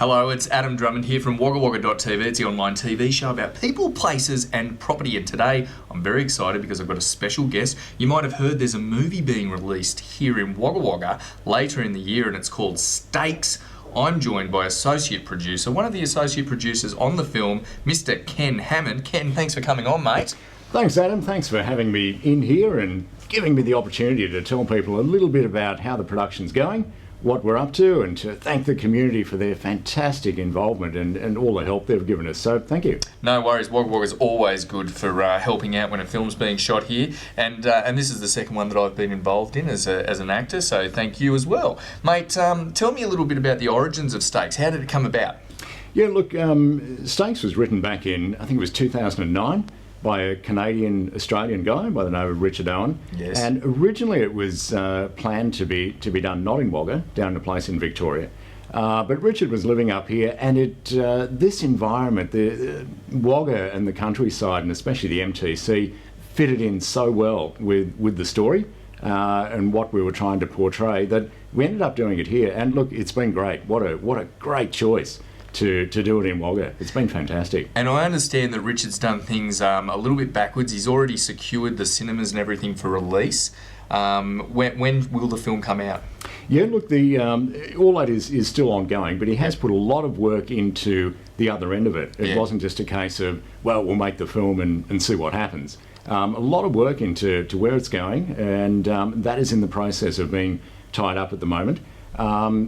Hello, it's Adam Drummond here from Waterwalkers.tv. It's the online TV show about people, places and property. And today I'm very excited because I've got a special guest. You might have heard there's a movie being released here in Wagga Wagga later in the year and it's called Stakes. I'm joined by associate producer, one of the associate producers on the film, Mr. Ken Hammond. Ken, thanks for coming on, mate. Thanks, Adam. Thanks for having me in here and giving me the opportunity to tell people a little bit about how the production's going, what we're up to, and to thank the community for their fantastic involvement and all the help they've given us. So thank you. No worries. Wagga Wagga is always good for helping out when a film's being shot here, and this is the second one that I've been involved in as an actor. So thank you as well, mate. Tell me a little bit about the origins of Stakes. How did it come about? Yeah, look, Stakes was written back in, I think it was 2009. By a Canadian-Australian guy by the name of Richard Owen. Yes. And originally it was planned to be done not in Wagga, down in a place in Victoria. But Richard was living up here, and this environment, the Wagga and the countryside, and especially the MTC, fitted in so well with the story and what we were trying to portray that we ended up doing it here. And look, it's been great. What a great choice to do it in Wagga. It's been fantastic. And I understand that Richard's done things a little bit backwards. He's already secured the cinemas and everything for release. When will the film come out? Yeah, look, all that is still ongoing, but he has put a lot of work into the other end of it. It wasn't just a case of, well, we'll make the film and see what happens. A lot of work into where it's going, and that is in the process of being tied up at the moment.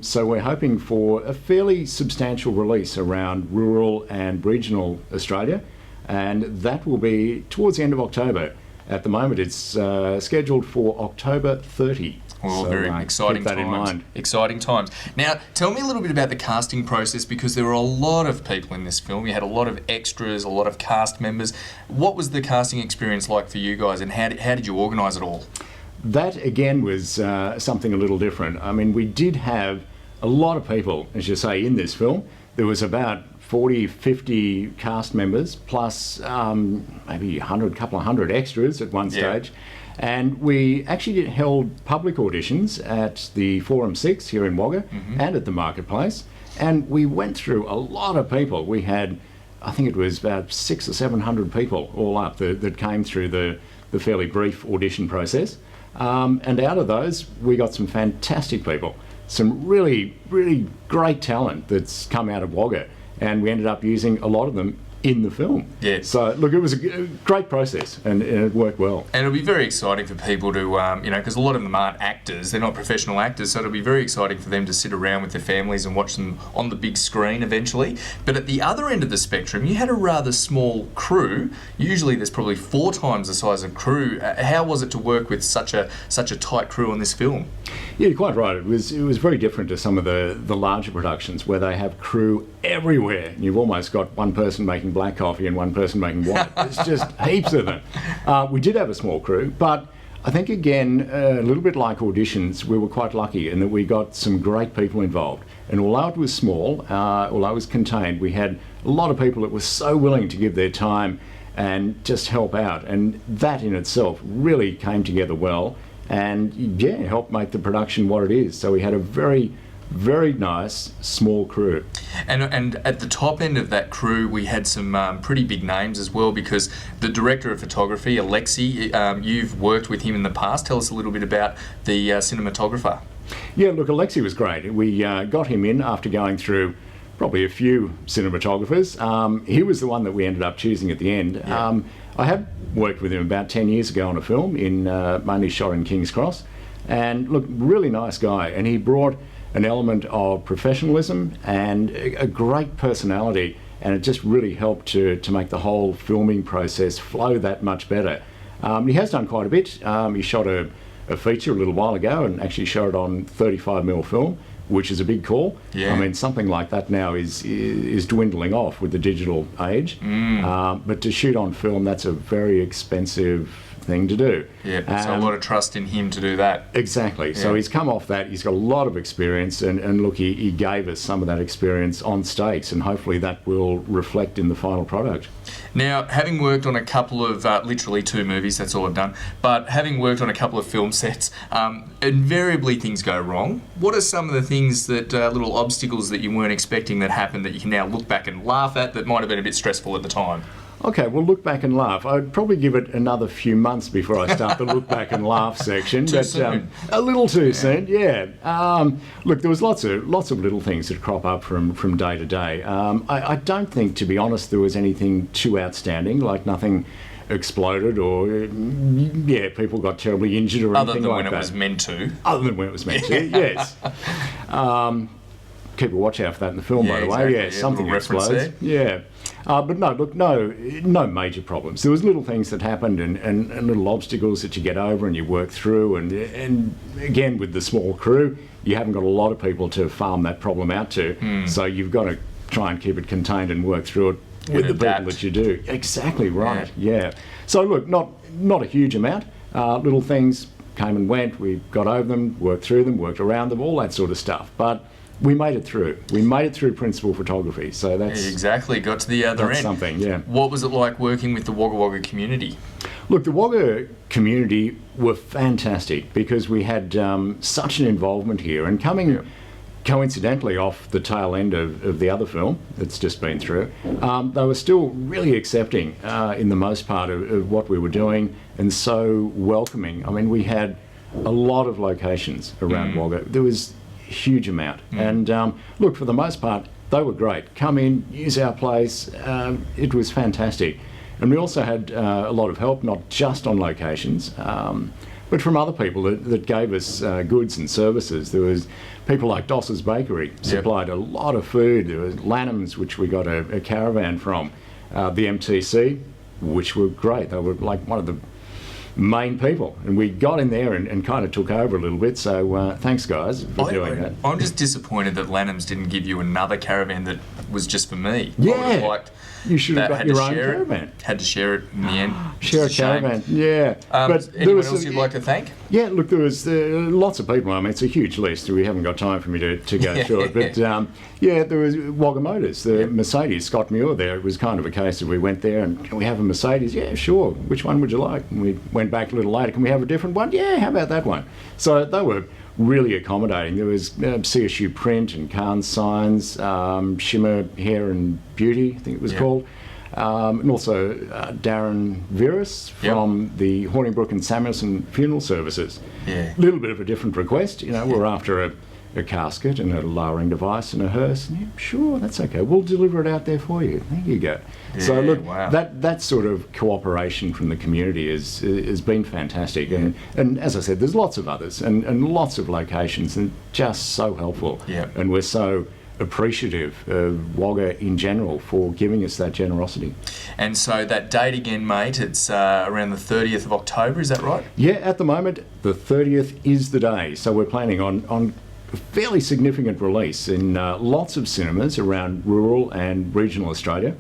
So we're hoping for a fairly substantial release around rural and regional Australia, and that will be towards the end of October. At the moment it's scheduled for October 30. Well, so, very exciting keep that times. in mind. Exciting times. Now, tell me a little bit about the casting process, because there were a lot of people in this film. You had a lot of extras, a lot of cast members. What was the casting experience like for you guys, and how did you organise it all? That again was something a little different. I mean, we did have a lot of people, as you say, in this film. There was about 40, 50 cast members, plus maybe a couple of hundred extras at one stage. And we actually held public auditions at the Forum 6 here in Wagga and at the Marketplace. And we went through a lot of people. We had, I think it was about 600 or 700 people all up that came through the fairly brief audition process. And out of those, we got some fantastic people, some really, really great talent that's come out of Wagga, and we ended up using a lot of them in the film. Yeah. So look, it was a great process, and it worked well. And it'll be very exciting for people to, because a lot of them aren't actors, they're not professional actors, so it'll be very exciting for them to sit around with their families and watch them on the big screen eventually. But at the other end of the spectrum, you had a rather small crew. Usually there's probably 4 times the size of crew. How was it to work with such a tight crew on this film? Yeah, you're quite right. It was very different to some of the larger productions where they have crew everywhere. You've almost got one person making black coffee and one person making white. There's just heaps of them. We did have a small crew, but I think again, a little bit like auditions, we were quite lucky in that we got some great people involved. And although it was small, although it was contained, we had a lot of people that were so willing to give their time and just help out. And that in itself really came together well. And yeah, helped make the production what it is. So we had a very, very nice small crew. And at the top end of that crew, we had some pretty big names as well, because the director of photography, Alexi, you've worked with him in the past. Tell us a little bit about the cinematographer. Yeah, look, Alexi was great. We got him in after going through probably a few cinematographers. He was the one that we ended up choosing at the end. Yeah. I have worked with him about 10 years ago on a film, mainly shot in King's Cross. And look, really nice guy. And he brought an element of professionalism and a great personality. And it just really helped to make the whole filming process flow that much better. He has done quite a bit. He shot a feature a little while ago and actually shot it on 35mm film, which is a big call. Yeah. I mean, something like that now is dwindling off with the digital age. But to shoot on film, that's a very expensive thing to do. Yeah, so a lot of trust in him to do that. Exactly. So he's come off that. He's got a lot of experience, and look, he gave us some of that experience on stakes, and hopefully that will reflect in the final product. Now, having worked on a couple of, literally 2 movies, that's all I've done, but having worked on a couple of film sets, invariably things go wrong. What are some of the things that, little obstacles that you weren't expecting that happened that you can now look back and laugh at that might have been a bit stressful at the time? Okay, well, look back and laugh. I'd probably give it another few months before I start the look back and laugh section. Too soon. A little too soon, yeah. Look, there was lots of little things that crop up from day to day. I don't think, to be honest, there was anything too outstanding, like nothing exploded or, people got terribly injured or anything like that. Other than when it was meant to. Other than when it was meant to, yes. Keep a watch out for that in the film, by the way. Exactly. Yeah, something explodes. There. Yeah. But no, look, no major problems. There was little things that happened and little obstacles that you get over and you work through. And again, with the small crew, you haven't got a lot of people to farm that problem out to. So you've got to try and keep it contained and work through it with the people that you do. Exactly right. Yeah. So look, not a huge amount. Little things came and went. We got over them, worked through them, worked around them, all that sort of stuff. But we made it through. We made it through principal photography. So that's exactly got to the other end. Something, yeah. What was it like working with the Wagga Wagga community? Look, the Wagga community were fantastic because we had such an involvement here, and coming coincidentally off the tail end of the other film that's just been through, they were still really accepting in the most part of what we were doing, and so welcoming. I mean, we had a lot of locations around Wagga. There was huge amount, and look, for the most part they were great. Come in, use our place. It was fantastic, and we also had a lot of help, not just on locations, but from other people that gave us goods and services. There was people like Doss's Bakery supplied a lot of food. There was Lanham's, which we got a caravan from, the MTC, which were great. They were like one of the main people, and we got in there and kind of took over a little bit, so thanks guys for doing that. I'm just disappointed that Lanham's didn't give you another caravan that was just for me. Yeah, I would have liked you should have got your own caravan. Had to share it in the end. Share a caravan, yeah. But anyone else you'd like to thank? Yeah, look, there was lots of people. I mean, it's a huge list. We haven't got time for me to go through it. But there was Wagga Motors, the Mercedes, Scott Muir there. It was kind of a case of we went there and, can we have a Mercedes? Yeah, sure. Which one would you like? And we went back a little later. Can we have a different one? Yeah, how about that one? So they were really accommodating. There was CSU Print and Khan's Signs, Shimmer Hair and Beauty, I think it was called. And also Darren Viras from the Horningbrook and Samuelson Funeral Services. A little bit of a different request, we're after a casket and a lowering device and a hearse. And sure, that's okay. We'll deliver it out there for you. There you go. So look, that sort of cooperation from the community has been fantastic. And as I said, there's lots of others and lots of locations, and just so helpful. And we're so appreciative of Wagga in general for giving us that generosity. And so that date again, mate, it's around the 30th of October, is that right? Yeah, at the moment, the 30th is the day. So we're planning on a fairly significant release in lots of cinemas around rural and regional Australia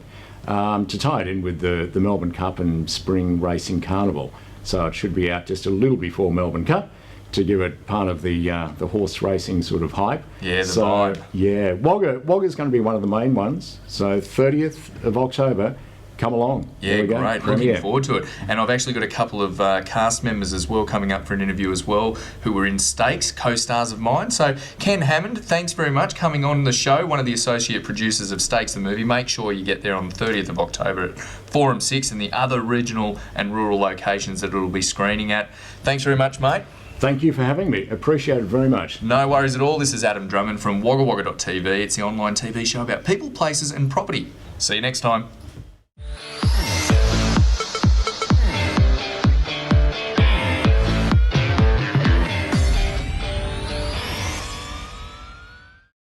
to tie it in with the Melbourne Cup and Spring Racing Carnival. So it should be out just a little before Melbourne Cup, to give it part of the horse racing sort of hype. Yeah, the vibe. Yeah, Wagga's going to be one of the main ones. So 30th of October, come along. Yeah, great. Looking forward to it. And I've actually got a couple of cast members as well coming up for an interview as well, who were in Stakes, co-stars of mine. So Ken Hammond, thanks very much coming on the show, one of the associate producers of Stakes the movie. Make sure you get there on the 30th of October at Forum 6 and the other regional and rural locations that it'll be screening at. Thanks very much, mate. Thank you for having me. Appreciate it very much. No worries at all. This is Adam Drummond from waggawagga.tv. It's the online TV show about people, places and property. See you next time.